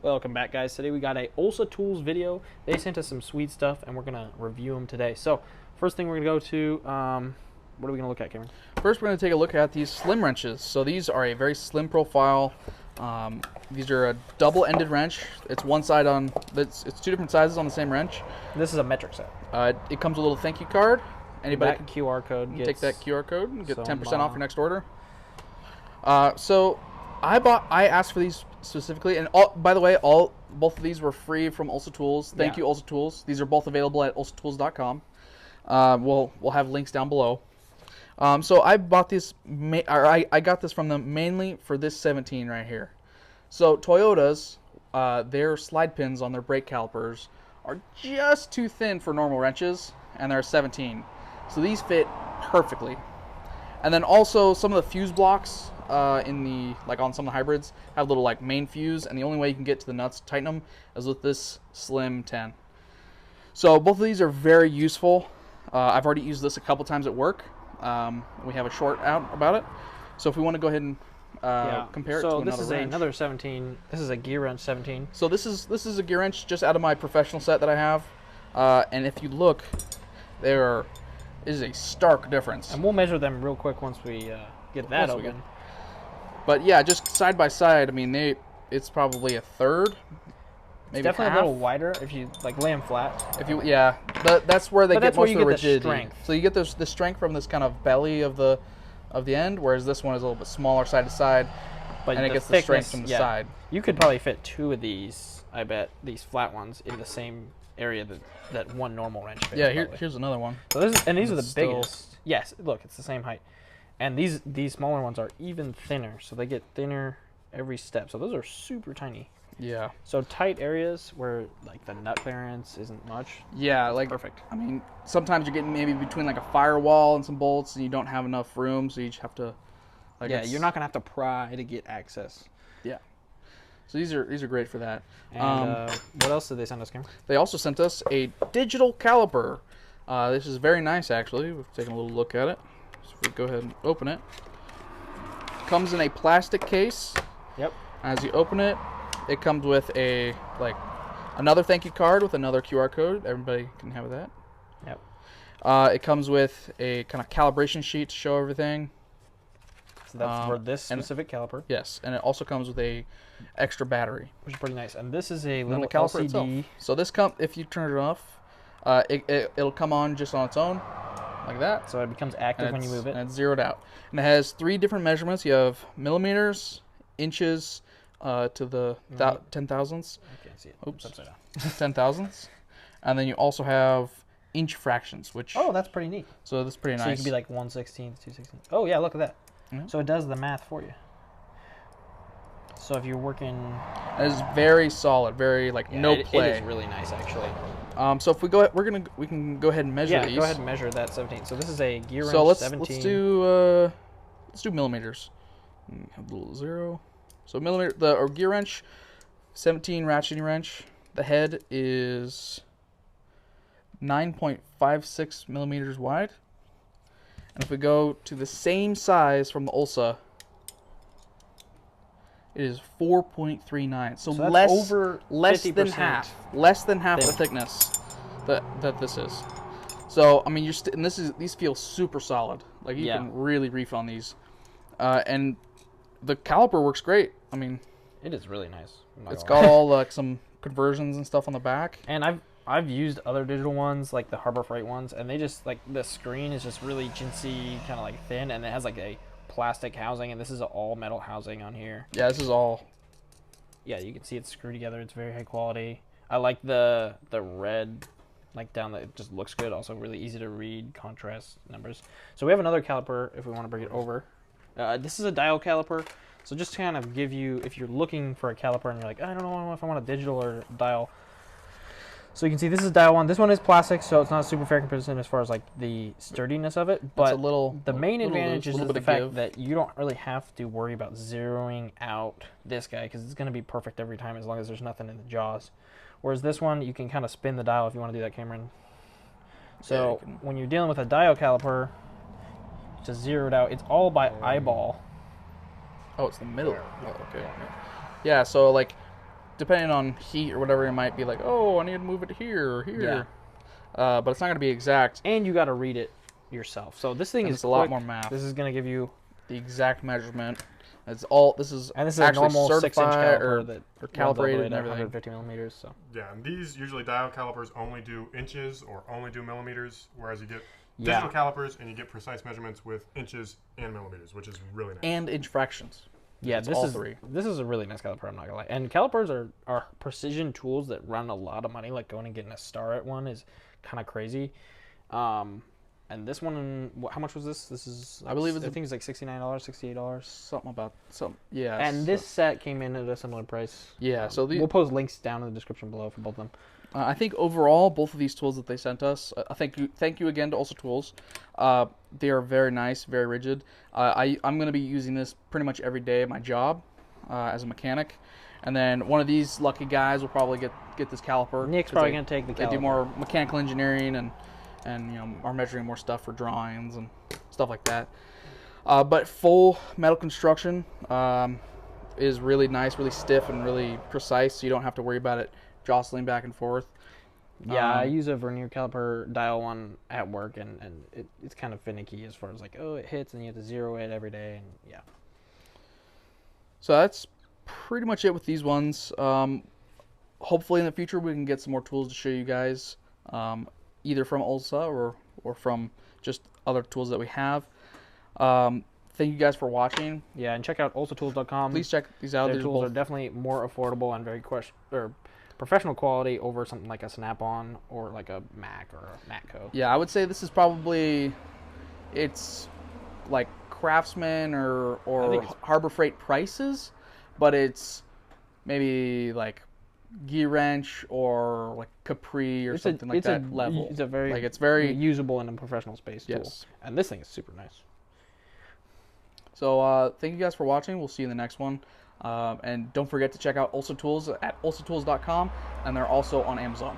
Welcome back, guys. Today we got a Olsa Tools video. They sent us some sweet stuff, and we're going to review them today. So, first thing we're going to go to, what are we going to look at, Cameron? First, we're going to take a look at these slim wrenches. So these are a very slim profile. These are a double-ended wrench. It's one side on, it's two different sizes on the same wrench. This is a metric set. It comes with a little thank you card. Anybody can QR code. Take that QR code and get 10% off your next order. So I asked for these specifically, and by the way, both of these were free from Olsa Tools. Thank you, Olsa Tools. These are both available at olsatools.com. We'll have links down below. So I bought this, I got this from them mainly for this 17 right here. So Toyota's, their slide pins on their brake calipers are just too thin for normal wrenches, and they're a 17. So these fit perfectly. And then also some of the fuse blocks on some of the hybrids have little main fuse, and the only way you can get to the nuts to tighten them is with this slim 10. So both of these are very useful. I've already used this a couple times at work. We have a short out about it. So if we want to go ahead and compare it to another wrench. So this is another 17. This is a gear wrench 17. So this is a gear wrench just out of my professional set that I have. And if you look, there is a stark difference. And we'll measure them real quick once we get that open. But yeah, just side by side, I mean, it's probably a third, maybe definitely half. A little wider if you lay them flat. That's where they get most of the rigidity. Strength. So you get the strength from this kind of belly of the end, whereas this one is a little bit smaller side to side, and it gets the strength from the side. You could probably fit two of these, I bet, these flat ones in the same area that one normal wrench fits. Yeah, here's another one. So these are the biggest. Yes, look, it's the same height. And these smaller ones are even thinner, so they get thinner every step. So those are super tiny. Yeah. So tight areas where the nut clearance isn't much. Yeah, perfect. I mean, sometimes you're getting maybe between a firewall and some bolts, and you don't have enough room, so you just have to. You're not gonna have to pry to get access. Yeah. So these are great for that. And what else did they send us, Cameron? They also sent us a digital caliper. This is very nice, actually. We've taken a little look at it. So if we go ahead and open it, comes in a plastic case. Yep. As you open it, it comes with another thank you card with another QR code. Everybody can have that. Yep. It comes with a kind of calibration sheet to show everything. So that's for this specific caliper. Yes, and it also comes with a extra battery, which is pretty nice. And this is a little caliper LCD. Itself. So this if you turn it off, it'll come on just on its own, like that. So it becomes active when you move it. And it's zeroed out. And it has 3 different measurements. You have millimeters, inches, to the 10 thousandths. I can't see it. Oops. It's upside down. 10 thousandths. And then you also have inch fractions, which... Oh, that's pretty neat. So that's pretty nice. So you can be 1/16, 2/16. Oh, yeah, look at that. Mm-hmm. So it does the math for you. So if you're working... It is very solid, very, no play. It is really nice, actually. So if we go, we can go ahead and measure these. Yeah, go ahead and measure that 17. So this is a gear wrench 17. Let's do millimeters. Have a little 0. So millimeter, gear wrench, 17 ratcheting wrench. The head is 9.56 millimeters wide. And if we go to the same size from the Olsa, it is 4.39. So less than half. Less than half the thickness that this is. So I mean, these feel super solid. You can really reef on these, and the caliper works great. I mean, it is really nice. It's got all some conversions and stuff on the back. And I've used other digital ones, like the Harbor Freight ones, and they just the screen is just really chintzy, kind of thin, and it has a plastic housing, and this is an all metal housing on here. Yeah, this is all. Yeah, you can see it's screwed together. It's very high quality. I like the red, down there. It just looks good. Also, really easy to read, contrast numbers. So we have another caliper if we want to bring it over. This is a dial caliper. So just to kind of give you, if you're looking for a caliper and you're I don't know if I want a digital or dial. So you can see this is dial 1. This one is plastic, so it's not super fair comparison as far as the sturdiness of it. But the main advantage is the fact that you don't really have to worry about zeroing out this guy, because it's going to be perfect every time as long as there's nothing in the jaws. Whereas this one, you can kind of spin the dial if you want to do that, Cameron. So when you're dealing with a dial caliper, just zero it out. It's all by eyeball. Oh, it's the middle. Oh, okay. Yeah, so depending on heat or whatever, it might be like, oh, I need to move it here or here. Yeah. But it's not going to be exact. And you got to read it yourself. So this thing is a lot more math. This is going to give you the exact measurement. It's all. This is a normal 6-inch caliper that are calibrated and everything. 150 millimeters. So yeah, and these usually dial calipers only do inches or only do millimeters, whereas you get digital calipers and you get precise measurements with inches and millimeters, which is really nice. And inch fractions. Yeah, this is a really nice caliper. I'm not gonna lie. And calipers are precision tools that run a lot of money. Like going and getting a star at one is kind of crazy. And this one, how much was this? This is, I believe, I think it's like $69, $68. Something about some, yeah. And this set came in at a similar price. Yeah, so we'll post links down in the description below for both of them. I think overall, both of these tools that they sent us, thank you again to Olsa Tools. They are very nice, very rigid. I'm going to be using this pretty much every day at my job as a mechanic. And then one of these lucky guys will probably get this caliper. Nick's probably going to take the caliper. They do more mechanical engineering and you know, are measuring more stuff for drawings and stuff like that. But full metal construction is really nice, really stiff, and really precise, so you don't have to worry about it jostling back and forth. Yeah, I use a vernier caliper dial one at work, and it's kind of finicky as far as like, oh, it hits, and you have to zero it every day, and yeah. So that's pretty much it with these ones. Hopefully in the future we can get some more tools to show you guys, either from Olsa or from just other tools that we have. Thank you guys for watching. Yeah, and check out olsatools.com. Please check these out. Their tools are definitely more affordable and very professional quality over something like a Snap-on or like a Mac or a Matco. Yeah, I would say this is probably, it's like Craftsman or Harbor Freight prices, but it's maybe like Gear Wrench or like Capri or something like that level. It's a very, like, it's very usable in a professional space tool. Yes. And this thing is super nice. So thank you guys for watching. We'll see you in the next one. And don't forget to check out Olsa Tools at olsatools.com, and they're also on Amazon.